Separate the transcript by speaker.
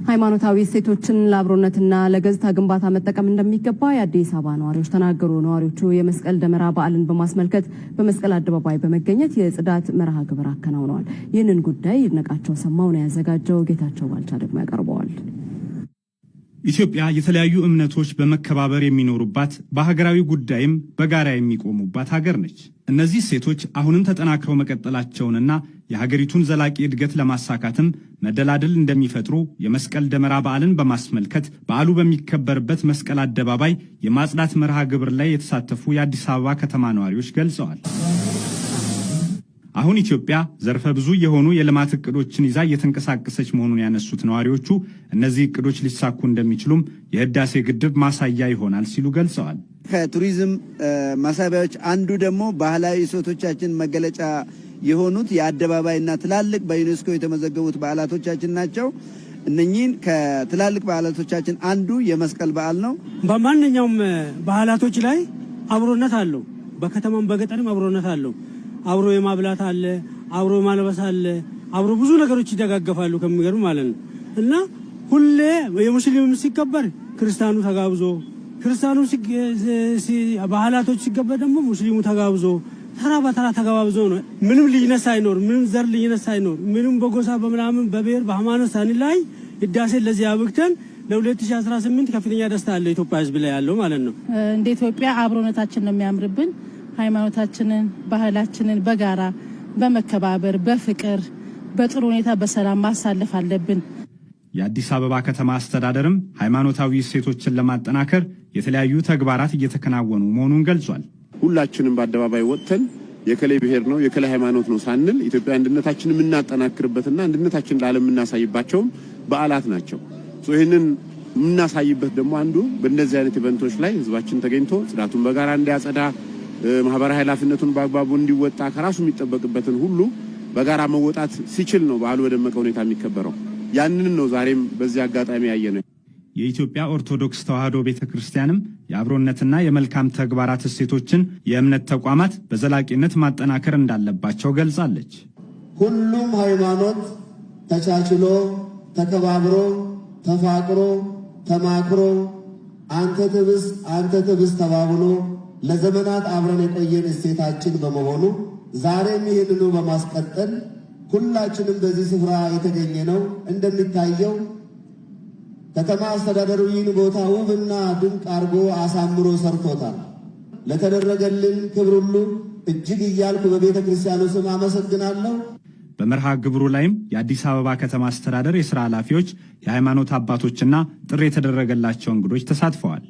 Speaker 1: ሃይማኖታዊ እሴቶችን ለአብሮነትና ለገጽታ ግንባታ መጠቀም እንደሚገባ የአዲስ አበባ ነዋሪዎች ተናገሩ። ነዋሪዎቹ የመስቀል ደመራ በዓልን በማስመልከት በመስቀል አደባባይ በመገኘት የጽዳት መርሃ ግብር አከናውነዋል። ይህንን ጉዳይ ይድነቃቸው ሰማው ነው ያዘጋጀው። ጌታቸው ባልቻ ደግሞ ያቀርበዋል።
Speaker 2: ኢትዮጵያ የተለያዩ እምነቶች በመከባበር የሚኖሩባት በሀገራዊ ጉዳይም በጋራ የሚቆሙባት ሀገር ነች። እነዚህ እሴቶች አሁንም ተጠናክረው መቀጠላቸውንና የሀገሪቱን ዘላቂ እድገት ለማሳካትም መደላድል እንደሚፈጥሩ የመስቀል ደመራ በዓልን በማስመልከት በዓሉ በሚከበርበት መስቀል አደባባይ የማጽዳት መርሃ ግብር ላይ የተሳተፉ የአዲስ አበባ ከተማ ነዋሪዎች ገልጸዋል። አሁን ኢትዮጵያ ዘርፈ ብዙ የሆኑ የልማት እቅዶችን ይዛ እየተንቀሳቀሰች መሆኑን ያነሱት ነዋሪዎቹ እነዚህ እቅዶች ሊሳኩ እንደሚችሉም የህዳሴ ግድብ ማሳያ ይሆናል ሲሉ ገልጸዋል።
Speaker 3: ከቱሪዝም ማሳቢያዎች አንዱ ደግሞ ባህላዊ እሴቶቻችን መገለጫ የሆኑት የአደባባይና ትላልቅ በዩኔስኮ የተመዘገቡት በዓላቶቻችን ናቸው። እነኚህን ከትላልቅ በዓላቶቻችን አንዱ የመስቀል በዓል ነው።
Speaker 4: በማንኛውም በዓላቶች ላይ አብሮነት አለው። በከተማም በገጠርም አብሮነት አለው። አብሮ የማብላት አለ፣ አብሮ የማልበስ አለ፣ አብሮ ብዙ ነገሮች ይደጋገፋሉ ከሚገርም ማለት ነው። እና ሁሌ የሙስሊም ሲከበር ክርስቲያኑ ተጋብዞ፣ ክርስቲያኑ ባህላቶች ሲከበር ደግሞ ሙስሊሙ ተጋብዞ ተራ በተራ ተጋብዞ ነው። ምንም ልዩነት ሳይኖር፣ ምንም ዘር ልዩነት ሳይኖር፣ ምንም በጎሳ በምናምን በብሔር በሃይማኖት ሳንለያይ ህዳሴ ለዚህ አብቅተን ለ2018 ከፍተኛ ደስታ አለ ኢትዮጵያ ህዝብ ላይ ያለው ማለት ነው።
Speaker 5: እንደ ኢትዮጵያ አብሮነታችን ነው የሚያምርብን። ሃይማኖታችንን ባህላችንን በጋራ በመከባበር በፍቅር በጥሩ ሁኔታ በሰላም ማሳለፍ አለብን።
Speaker 2: የአዲስ አበባ ከተማ አስተዳደርም ሃይማኖታዊ እሴቶችን ለማጠናከር የተለያዩ ተግባራት እየተከናወኑ መሆኑን ገልጿል።
Speaker 6: ሁላችንም በአደባባይ ወጥተን የከሌ ብሔር ነው የከሌ ሃይማኖት ነው ሳንል ኢትዮጵያ አንድነታችንን የምናጠናክርበትና አንድነታችንን ለዓለም የምናሳይባቸው በዓላት ናቸው። ይህንን የምናሳይበት ደግሞ አንዱ በእንደዚህ አይነት ኢቨንቶች ላይ ህዝባችን ተገኝቶ ጽዳቱን በጋራ እንዲያጸዳ ማህበራዊ ኃላፊነቱን በአግባቡ እንዲወጣ ከራሱ የሚጠበቅበትን ሁሉ በጋራ መወጣት ሲችል ነው በዓሉ በደመቀ ሁኔታ የሚከበረው። ያንን ነው ዛሬም በዚህ አጋጣሚ ያየነው።
Speaker 2: የኢትዮጵያ ኦርቶዶክስ ተዋሕዶ ቤተክርስቲያንም የአብሮነትና የመልካም ተግባራት እሴቶችን የእምነት ተቋማት በዘላቂነት ማጠናከር እንዳለባቸው ገልጻለች።
Speaker 7: ሁሉም ሃይማኖት ተቻችሎ ተከባብሮ ተፋቅሮ ተማክሮ አንተ ትብስ ተባብሎ ለዘመናት አብረን የቆየን እሴታችን በመሆኑ ዛሬም ይህንኑ በማስቀጠል ሁላችንም በዚህ ስፍራ የተገኘ ነው። እንደሚታየው ከተማ አስተዳደሩ ይህን ቦታ ውብና ድንቅ አድርጎ አሳምሮ ሰርቶታል። ለተደረገልን ክብር ሁሉ እጅግ እያልኩ በቤተ ክርስቲያኑ ስም አመሰግናለሁ።
Speaker 2: በመርሃ ግብሩ ላይም የአዲስ አበባ ከተማ አስተዳደር የሥራ ኃላፊዎች፣ የሃይማኖት አባቶችና ጥሪ የተደረገላቸው እንግዶች ተሳትፈዋል።